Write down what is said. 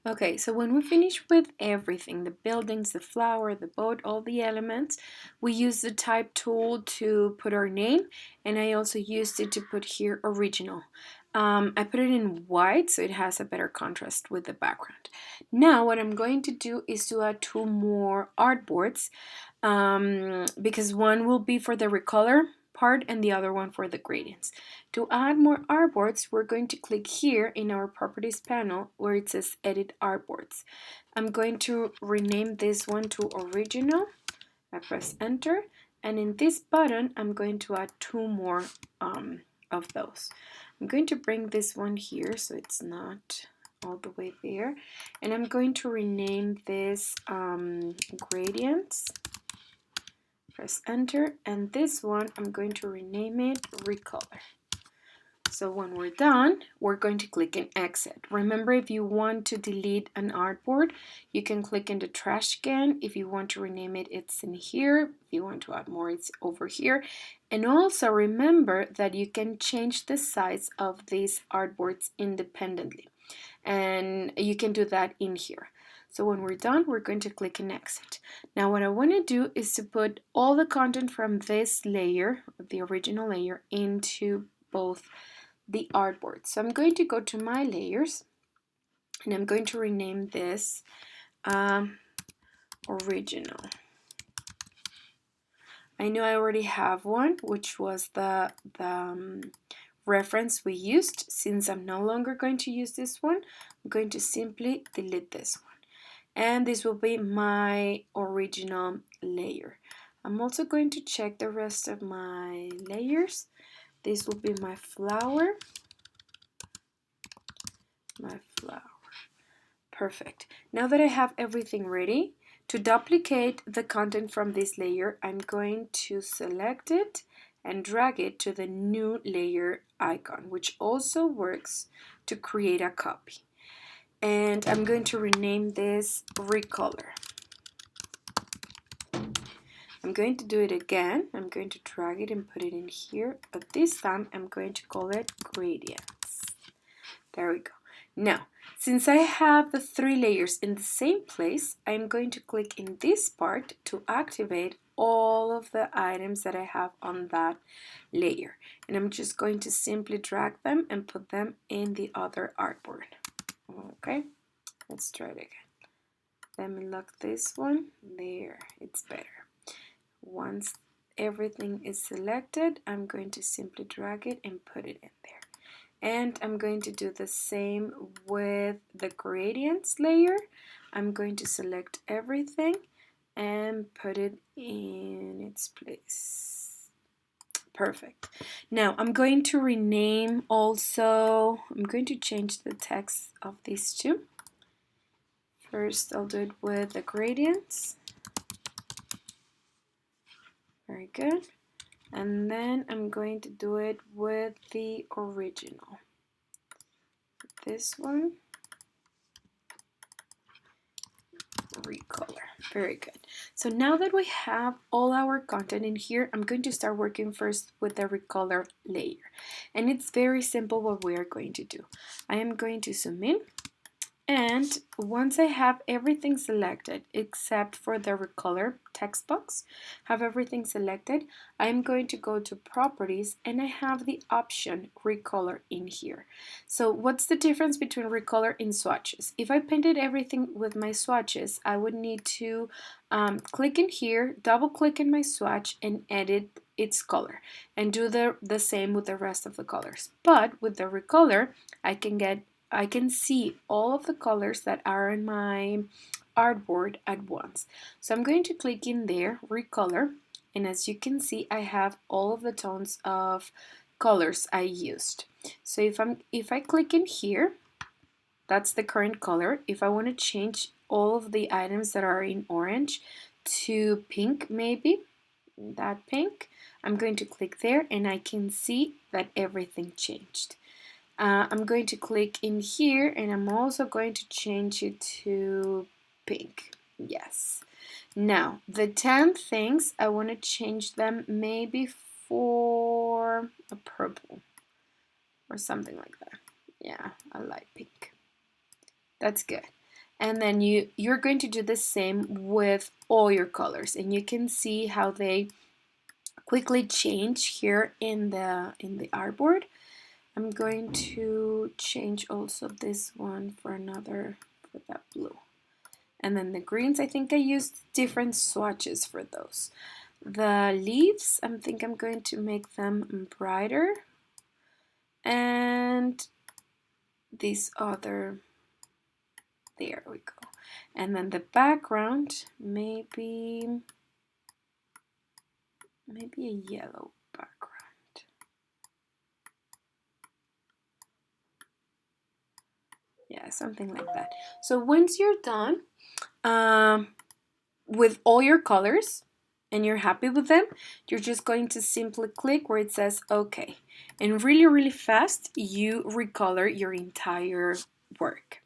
Okay, so when we finish with everything, the buildings, the flower, the boat, all the elements, we use the type tool to put our name, and I also used it to put here original. I put it in white so it has a better contrast with the background. Now what I'm going to do is to add two more artboards, because one will be for the recolor part and the other one for the gradients. To add more artboards, we're going to click here in our properties panel where it says edit artboards. I'm going to rename this one to original. I press enter, and in this button I'm going to add two more of those. I'm going to bring this one here so it's not all the way there, and I'm going to rename this gradients. Press enter, and this one I'm going to rename it Recolor. So when we're done, we're going to click in exit. Remember, if you want to delete an artboard, you can click in the trash can. If you want to rename it, it's in here. If you want to add more, it's over here. And also remember that you can change the size of these artboards independently. And you can do that in here. So when we're done, we're going to click in exit. Now what I want to do is to put all the content from this layer, the original layer, into both the artboard. So I'm going to go to my layers, and I'm going to rename this original. I know I already have one, which was the reference we used. Since I'm no longer going to use this one, I'm going to simply delete this one. And this will be my original layer. I'm also going to check the rest of my layers. This will be my flower. Perfect. Now that I have everything ready, to duplicate the content from this layer, I'm going to select it and drag it to the new layer icon, which also works to create a copy. And I'm going to rename this Recolor. I'm going to do it again. I'm going to drag it and put it in here, but this time I'm going to call it Gradients. There we go. Now, since I have the three layers in the same place, I'm going to click in this part to activate all of the items that I have on that layer. And I'm just going to simply drag them and put them in the other artboard. Okay, let's try it again. Let me lock this one. There, it's better. Once everything is selected, I'm going to simply drag it and put it in there. And I'm going to do the same with the gradients layer. I'm going to select everything and put it in its place. Perfect. Now I'm going to rename also, I'm going to change the text of these two. First I'll do it with the gradients. Very good. And then I'm going to do it with the original. This one, Recolor. Very good. So now that we have all our content in here, I'm going to start working first with the Recolor layer. And it's very simple what we are going to do. I am going to zoom in. And once I have everything selected, except for the Recolor text box, have everything selected, I'm going to go to Properties, and I have the option Recolor in here. So what's the difference between Recolor and swatches? If I painted everything with my swatches, I would need to click in here, double click in my swatch, and edit its color, and do the same with the rest of the colors. But with the Recolor, I can see all of the colors that are in my artboard at once. So I'm going to click in there, Recolor, and as you can see, I have all of the tones of colors I used. So if I click in here, that's the current color. If I want to change all of the items that are in orange to pink, maybe that pink, I'm going to click there, and I can see that everything changed. I'm going to click in here, and I'm also going to change it to pink. Yes. Now, the 10 things, I want to change them maybe for a purple or something like that. Yeah, I like pink. That's good. And then you're going to do the same with all your colors, and you can see how they quickly change here in the artboard. I'm going to change also this one for that blue. And then the greens, I think I used different swatches for those. The leaves, I think I'm going to make them brighter. And this other, there we go. And then the background, maybe a yellow background. Yeah, something like that. So once you're done with all your colors and you're happy with them, you're just going to simply click where it says OK. And really, really fast, you recolor your entire work.